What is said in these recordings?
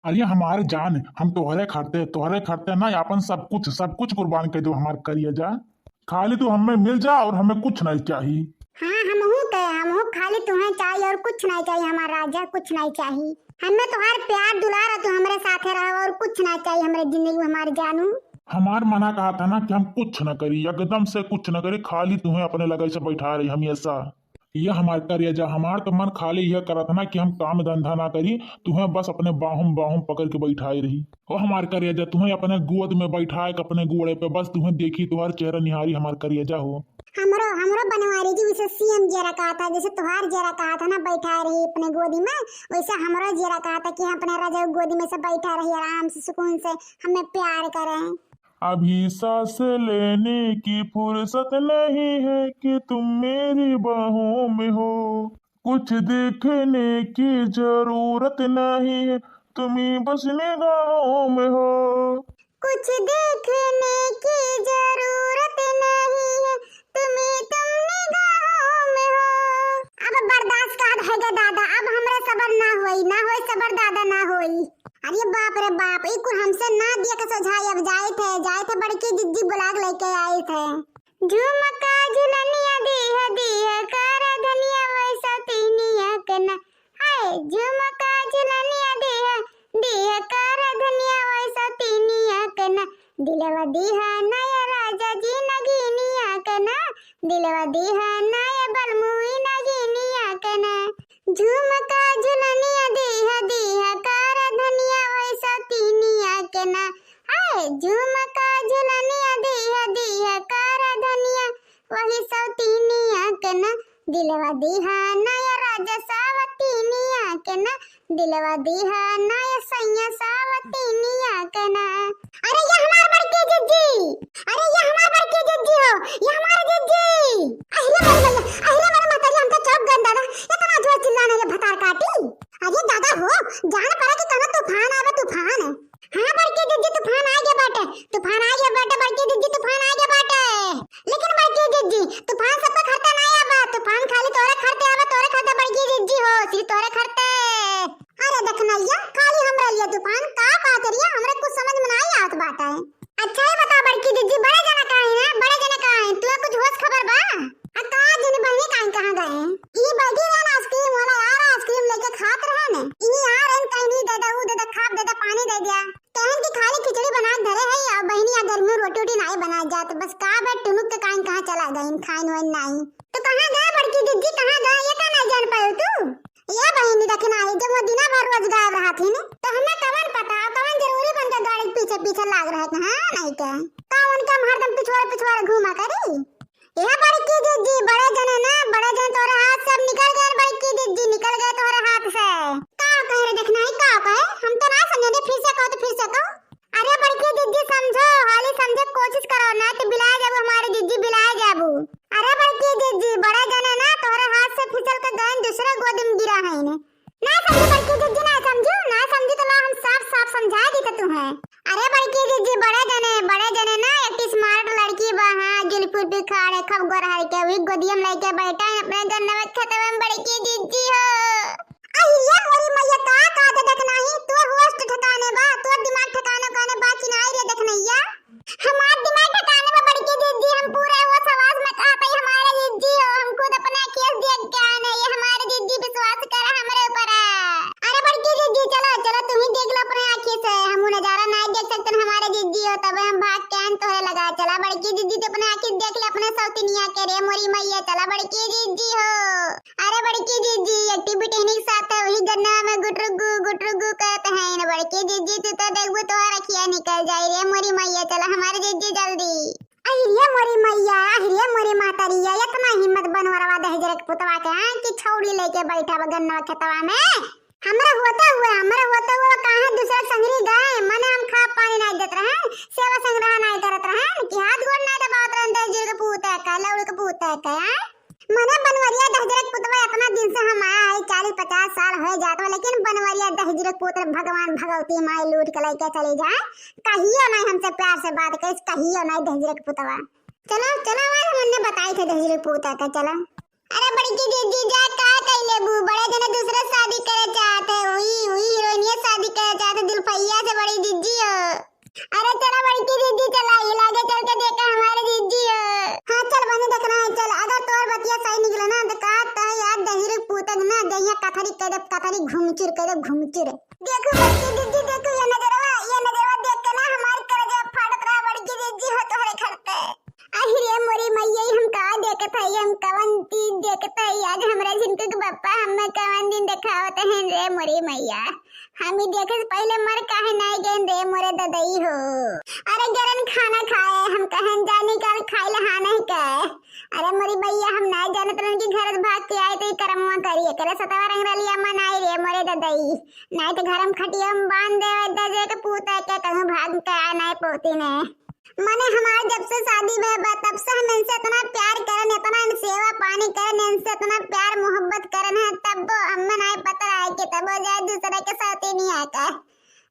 अरे हमारे जान, हम तोहरे खर्चे ना अपन सब कुछ कुर्बान कर दो हमारे करिए जा। खाली तू हमें मिल जा और हमें कुछ नहीं चाहिए। हाँ हम हूँ खाली तुम्हें चाहिए और कुछ नहीं चाहिए हमारा राजा, कुछ नहीं चाहिए हमें तुम्हारे प्यार दुलार तू हमारे साथे रहो और कुछ नहीं चाहिए हमारे जिंदगी में हमारे जानू। हमार मना कहा था ना कि हम कुछ न करी, एकदम से कुछ न करी, खाली तुम्हें अपने लगे से बैठा रही हमेशा। यह हमारे करिए जा, हमार तो मन खाली यह करा था ना कि हम काम धंधा ना करी, तुम्हें बस अपने बाहुम बाहुम पकड़ के बैठाई रही। और हमारे करिए जा तुम्हें अपने गोद में बैठाए के अपने गोड़े पे बस तुम्हें देखी तुम्हारा चेहरा निहारी हमारे करिए जा हो। हमरो हमरो बनवारी जी वैसे सीएम जरा कहा था, जैसे तुहार जरा कहा था ना बैठा रही अपने गोदी में, वैसे हमरो जरा कहा था कि हम अपने राजा गोदी में से बैठा रही आराम से सुकून से हमें प्यार करें। अभी सांस लेने की फुर्सत नहीं है कि तुम मेरी बाहों में हो, कुछ देखने की जरूरत नहीं है, तुम्ही बस निगाहों में हो। कुछ देखने की जरूरत नहीं है, तुम्हें तुम निगाहों में हो। अब बर्दाश्त का है गे दादा, अब हमरा सबर ना होई सबर दादा ना होई। अरे बाप रे बाप, ई कुल हमसे ना दिया के सोझाई, अब जाए थे बड़की जिज्जी बुला के लेके आए थे। झुमका झुलनिया दी है कर धनिया वैसा तीनिया कना, हाय झुमका झुलनिया दी है कर धनिया वैसा तीनिया कना, दिलवा दीहा नया राजा जी नगीनिया कना, दिलवा दीहा नया बलमुई नगीनिया कना। झुमका झुलनिया दी है कर धनिया वैसा तीनिया कना, हाय झुमका झुलनिया दी है कर धनिया वही सौतीनिया कना, दिलवा दीहा नया राजा सावतीनिया कना, दिलवा दीहा नया सैया सावतीनिया कना। अरे ये हमार बड़की जिज्जी, अरे ये हमार बड़की जिज्जी हो, ये हमारी जिज्जी। अरे मेरे माता जी, हम तो चौक गए दादा, इतना जोर चिल्लाने ये भतार काटी। अरे दादा हो, जान पड़ा कि कहाँ तूफान आवे, तूफान। हाँ बड़की जिज्जी तूफान आ गया बाटे, बड़की जिज्जी तूफान आ गया बाटे। लेकिन बड़की जिज्जी तूफान सब पे खरता नहीं आवा, तूफान खाली तोरे खरते आवे, तोरे खरते बड़की जिज्जी हो, सिर्फ तोरे खरते। अरे देखनैया खाली हमरा लिए तूफान का बात रिया, हमरे कुछ समझ में नहीं आवत बाटे। अच्छा ये बता बड़की जिज्जी, बड़े जना कहाँ है, तू कुछ होश खबर बा? आ कहाँ जनी बहनी कहाँ गए? ई बैठी है ना आइसक्रीम वाला यार, आइसक्रीम लेके खात रहे ने। ई यार इन कहीं नहीं दे दे खाप दे दे पानी दे दिया। कहन की खाली खिचड़ी बना धरे है और बहनी या गर्मी में रोटी नहीं बना जात, बस का बे टुनुक के कहाँ चला गई खाइन होइन नहीं। तो कहाँ गए बड़की जिज्जी, कहाँ गए ये का नहीं जान पाए तू? ये बहनी देखना आई जब वो दिन भर रोज गायब रहा थी ने, तो हमें कवन पता, कवन जरूरी बन के गाड़ी पीछे लाग रहा है। हां नहीं के कवन का हरदम पिछवाड़े घूमा करी। यह बड़की जिज्जी बड़े जने तोरे हाथ से निकल गए, बड़की जिज्जी निकल गए तोरे हाथ से। का कह रहे देखना है, का कहे हम तो ना समझे, फिर से कहो। अरे बड़की जिज्जी समझो, हाली समझे कोशिश करो ना तो बिलाए जाबू, हमारी जिज्जी बिलाए जाबू। अरे बड़की जिज्जी बड़े जने ना तोरे हाथ से फिसल के गए दूसरे गोदी में गिरा है ने। ना समझी बड़की जिज्जी, ना समझी तो ला हम साफ समझा दी थे तुम्हें। अरे बड़की जिज्जी बड़े जने ना एक स्मार्ट लड़की बा, हां जुलपुर पे खाड़े खब गोरहर के वही गोदियम लेके बैठा है अपने जन्नत खेतवे में बड़की जिज्जी हो। अहिया मोरी मैया का तो देखना ही, तू होश ठिकाने बा, तू दिमाग ठिकाने कोने बाकी नहीं रे देखनैया। हमार दिमाग ठिकाने में बड़की जिज्जी, हम पूरे होश आवाज में कहते हैं हमारे जिज्जी हो, हम खुद अपना केस देख के आए नहीं, ये हमारे जिज्जी विश्वास करे हमरे ऊपर। अरे बड़की जिज्जी चलो तुम ही देख लो अपने आंखों से, हम नजारा नहीं देख सकते हमारे जिज्जी हो, तब हम भाग के तोरे लगा। चला बड़की जिज्जी तो अपने आंखें देख ले अपने सौतीनिया के रे मोरी मैया, चला बड़की जिज्जी हो। अरे बड़की जिज्जी एक्टिविटी के साथ वही गन्ना में गुटरुगु कहते हैं ना बड़की जिज्जी, तू तो देखबू तो रखिया निकल जाए रे मोरी मैया, चला हमारे जिज्जी जल्दी। अहिया मोरी मातारिया, इतना हिम्मत बनवरवा दहेजरे के पुतवा के कि छौड़ी लेके बैठा बा गन्ना खेतवा में। हमरा होता हुआ कहां दूसरा संगरी गए, मने हम खा पानी नहीं देत रहे, सेवा संग्रह नहीं करत रहे कि हाथ गोड़ नहीं दबावत रहे दहेजरे के पूत है का लौड़ के पूत है का। मने बनवरिया दहेजरे के पुतवा इतना दिन से हम आया है, 40-50 साल हो जात, लेकिन बनवरिया दहेजरे के पुत्र भगवान भगवती माई लूट के लेके चली जाए, कहियो नहीं हमसे प्यार से बात करे, कहियो नहीं दहेजरे के पुतवा। चलो हमारे मन ने बताई थे दहेजरे के पूत है का। चलो अरे बड़की जिज्जी जा का कइले बू, बड़े जने दूसरे शादी करे चाहते, हुई हीरोइनिया शादी करे चाहते, दिल खाली घुमचुर करे घुमचुर। देखो बड़की दीदी देखो ये नजरवा देख के ना हमार कलेजा फाटत रहा। बड़की दीदी हो तोहरे घर पे। अरे मोरी मैया हम का देखत है हम कवन दिन देखत है आज हमरा जिनके बप्पा हमें कवन दिन दिखावत हैं रे मोरी मैया। हम ही देखे से पहले मर काहे नहीं गए रे मोरे ददई हो। अरे गरन खाना खाए हम कहन जानी कर खाइले हां नहीं के। अरे मोरी भैया हम नहीं जानत रहन कि घर भाग के आए तो करमवा करिए करे सतवा रंग रलिया मनाई रे मोरे ददई। नहीं तो घर हम खटिया में बांध दे दे के पूता के कहूं भाग के आए नहीं पोती ने। माने हमार जब से शादी हुई बा तब से हम इनसे इतना प्यार करन इतना सेवा पानी करन इनसे इतना प्यार मोहब्बत करन है तब हमें नहीं पता है कि तब जाए दूसरे के साथ ही नहीं आका।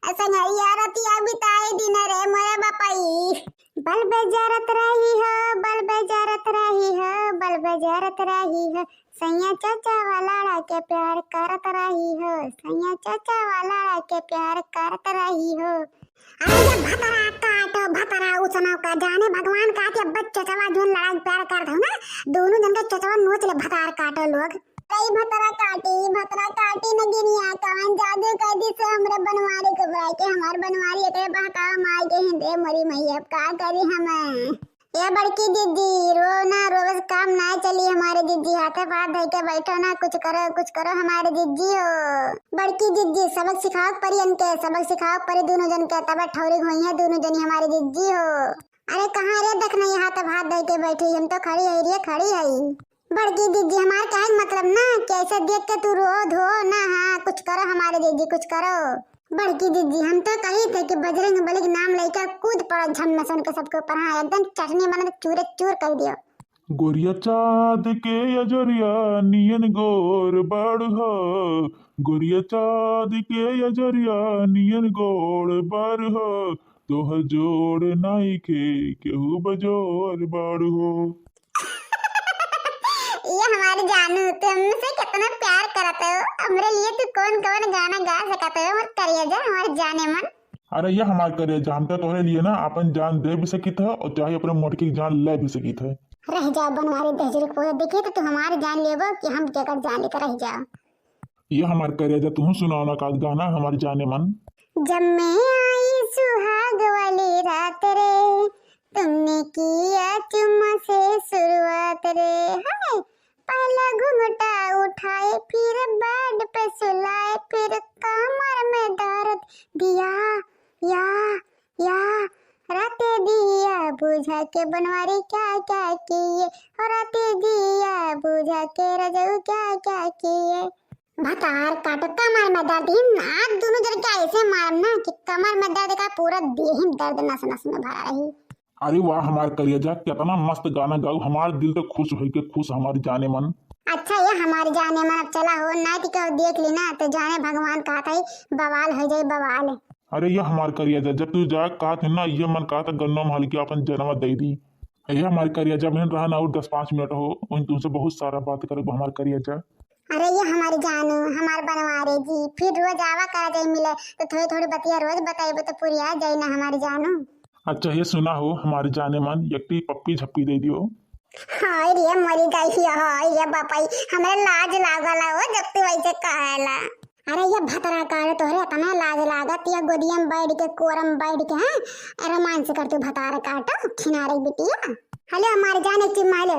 ऐसा नहीं यार तिया बिताए दिन रे मोरे बापाई। बल बेजारत रही है बल बेजारत रही है बल बेजारत रही है सैया चाचा वाला के प्यार करत रही हो सैया चाचा वाला के प्यार करत रही हो। अरे भतरा काटो भतरा उसना का जाने भगवान का के बच्चे चवा जोन लड़ाई प्यार कर दो ना दोनों जन के चचवा नोच ले भतार काटो लोग। कई भतरा काटी न गिनिया कान जादू कर दी से हमरे बनवारी को बुलाए के हमार बनवारी के बहका मार के हिंदे मरी मैया का करी हमें। ये बड़की दीदी रो ना रोज काम ना चली हमारे दीदी हाथे पाथ धर के बैठो ना कुछ करो हमारे दीदी हो। बड़की दीदी सबक सिखाओ परी इनके सबक सिखाओ परी दोनों जन के तब ठौरी हुई है दोनों जनी हमारी दीदी हो। अरे कहाँ रे देखना यहाँ तो हाथ धर के बैठी हम तो खड़ी है रे खड़ी है। बड़की दीदी हमारे क्या मतलब ना कैसे देख के तू रो धो ना हाँ कुछ करो हमारे दीदी कुछ करो। बड़की दीदी हम तो कही थे कि बजरंग बली के नाम लेकर कूद पड़ा झम में सुन के सबको पढ़ा एकदम चटनी बना चूरे चूर कर दियो। गोरिया चाँद के अजरिया नियन गोर बड़ हो गोरिया चाँद के अजरिया नियन गोर बड़ हो तोह जोड़ नाई के केहू बजोर बड़ हो। ये हमारे जानू तुमसे कितना प्यार करते हो हमरे लिए तू कौन गाना गा सकते हो मत करिए जा हमारे जाने मन। अरे ये हमार करे जानता तोहरे लिए ना अपन जान दे भी सकी था और चाहे अपने मोटकी की जान ले भी सकी था। रह जाओ बनवारी दहजर को देखे तो हमारी जान लेबो कि हम केकर जान लेकर रह जाओ। ये हमार करे जा तू सुनाओ ना का गाना हमारे जाने मन। जब मैं आई सुहाग वाली रात रे तुमने किया चुम्मा से शुरुआत रे हाय पहला घूंघटा उठाए फिर बेड पे सुलाए फिर कमर में दर्द दिया या राते दिया बुझा के बनवारी क्या क्या किए और राते दिया बुझा के रजऊ क्या क्या किए। भतार काटो कमर में दर्द ही आज दोनों जन क्या ऐसे मारना कि कमर में दर्द का पूरा देह दर्द नस नस में भरा रही। अरे वाह हमार करिए जा कितना मस्त गाना गाओ हमार दिल तो खुश हो के खुश हमारी जाने मन। अच्छा ये हमारे जाने मन अब चला हो ना कि देख ली ना तो जाने भगवान कहा था बवाल हो जाए बवाल। अरे ये हमार करिए जा जब तू जा कहा था ना ये मन कहा था गन्ना में हल्की अपन जन्म दे दी। ये हमारे करिए जा मैंने रहा ना और 10-5 मिनट हो उन तुमसे बहुत सारा बात करे हमारे करिए जा। अरे ये हमारी जानू हमारे बनवारे जी फिर रोज आवा करा जाए मिले तो थोड़ी थोड़ी बतिया रोज बताइए तो पूरी आ जाए ना हमारी जानू। अच्छा ये सुना हो हमारे जाने मन यकटी पप्पी झप्पी दे दियो। हाय रे मरी गई हाय रे बापाई हमें लाज लागला हो जब तू ऐसे कहला। अरे ये भतरा काले तोहरे इतना लाज लागत या गोदिया में बैठ के कोरम बैठ के हैं रोमांस कर तू भतारा काटो खिनारे बिटिया। हेलो हमारे जाने चुम्मा ले।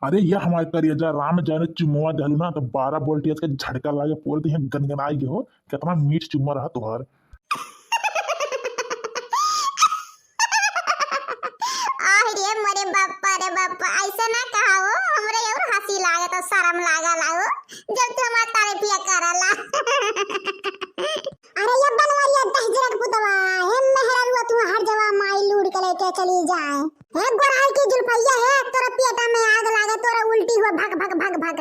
अरे ये हमारे करिए जा राम जाने चुम्मा दहलू ना तो 12 वोल्टेज का झटका लागे पूरे दिन गनगनाई गए हो कितना मीठ चुम्मा रहा तुम्हार। रे बापा ऐसा ना कहा हो हमरे और हंसी लागे तो शर्म लागा जब तू हमार तारीफिया करला। अरे ये बनवारिया दहजरत पुतवा हे मेहरा तू हर जगह माई लूट के लेके चली जाए हे गोराई की जुल्फैया है तोरा पेटा में आग लागे तोरा उल्टी हो भग भग भग भग।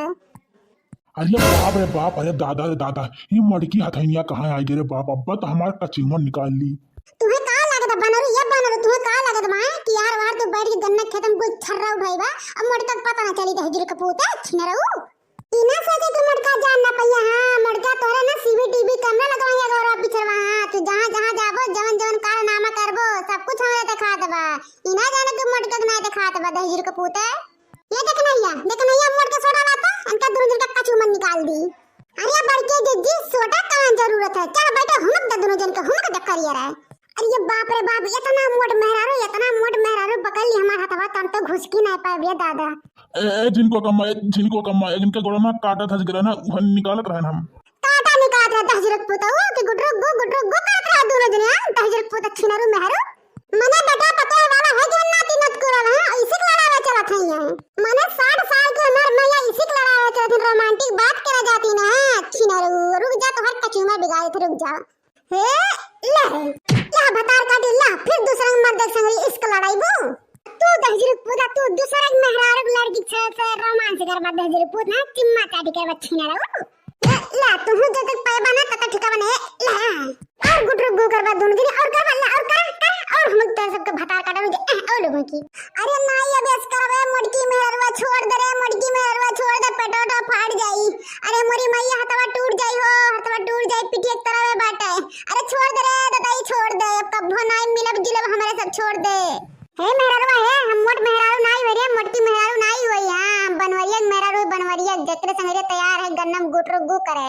अरे बाप रे बाप अरे दादा रे दादा ये मड़की हथैनिया कहाँ आई गे रे बाप अब्बा तो हमारे कचिमन निकाल ली। तुम्हें कहाँ लागत बनरू ये बनरू तुम्हें कहाँ लागत मां कि यार वार तू बैठ के गन्ना खेत में कुछ छर्रा उठाईबा अब मोड़ तक पता ना चली दहजर कपूत छिन रहू इना सोचे कि मड़का जान ना पइया। हां मड़का तोरे ना सीसीटीवी कैमरा लगवाइया गौरव पिछरवा हां तू जहां जहां जाबो जवन जवन कारनामा करबो सब कुछ हमें दिखा देबा इना जाने तू मड़का ना दिखा देबा दहजर कपूत ये देखनैया मोड़ के सोडा लाता इनका दूर दूर का कचू मन निकाल दी। अरे बड़के जिज्जी सोटा कहाँ जरूरत है, चल बेटा हम का दोनों जन का हम का डक्कर ये रहा। अरे ये बाप रे बाप, इतना मोट मेहरारू पकड़ ली हमारा हथवा, तम तो घुस की नहीं पाए भैया दादा। जिनको कमाए जिनके गोड़ा ना काटा था जगह ना वह निकालत रहे हम। काटा निकाल रहा तहजरत पुता वो कि गुटरो गो काट रहा दोनों जने तहजरत पुता छिनारू मेहरारू। मने बेटा पता वाला है कि नाती नत करल है, इसी के लड़ावे चलत है यहाँ। मने 60 साल के उम्र में या इसी के लड़ावे चलत, रोमांटिक बात करा जाती ना छिनारू। रुक जा तो हर कचुमा बिगाड़े थे, रुक जा। हे ले भतार काटी ला, फिर दूसरा मर्द संग इसका लड़ाई बो। तू दहजर पुता तू दूसरा मेहरारू लड़की से रोमांस करबा दहजर पुत ना चिम्मा काटी करबा छिनारू। ला तू जब तक पाए बना तब तक ठिका बने ला और गुटरू गु करबा दोनों दिन और करबा ला और कर और हम तो सबके भतार काटा और लोगों की। अरे नाई अभ्यास करबे मटकी मेहरवा छोड़ दे रे, मटकी मेहरवा छोड़ दे, पेटोटा फाड़ जाई। अरे मोरी मैया हथवा टूट जाई हो, हथवा टूट जाई, पिटी एक तरह में बाटे। अरे छोड़ दे रे दादाई छोड़ दे, अब कब्बो नाई मिलब जिलब हमारे सब छोड़ दे। हे मेहरवा है हम मोट मेहरारू नाई होरे, मटकी मेहरारू नाई होई। हां बनवरिया मेहरारू बनवरिया जतरे संगरे तैयार है गन्नम गुटरू गु करे।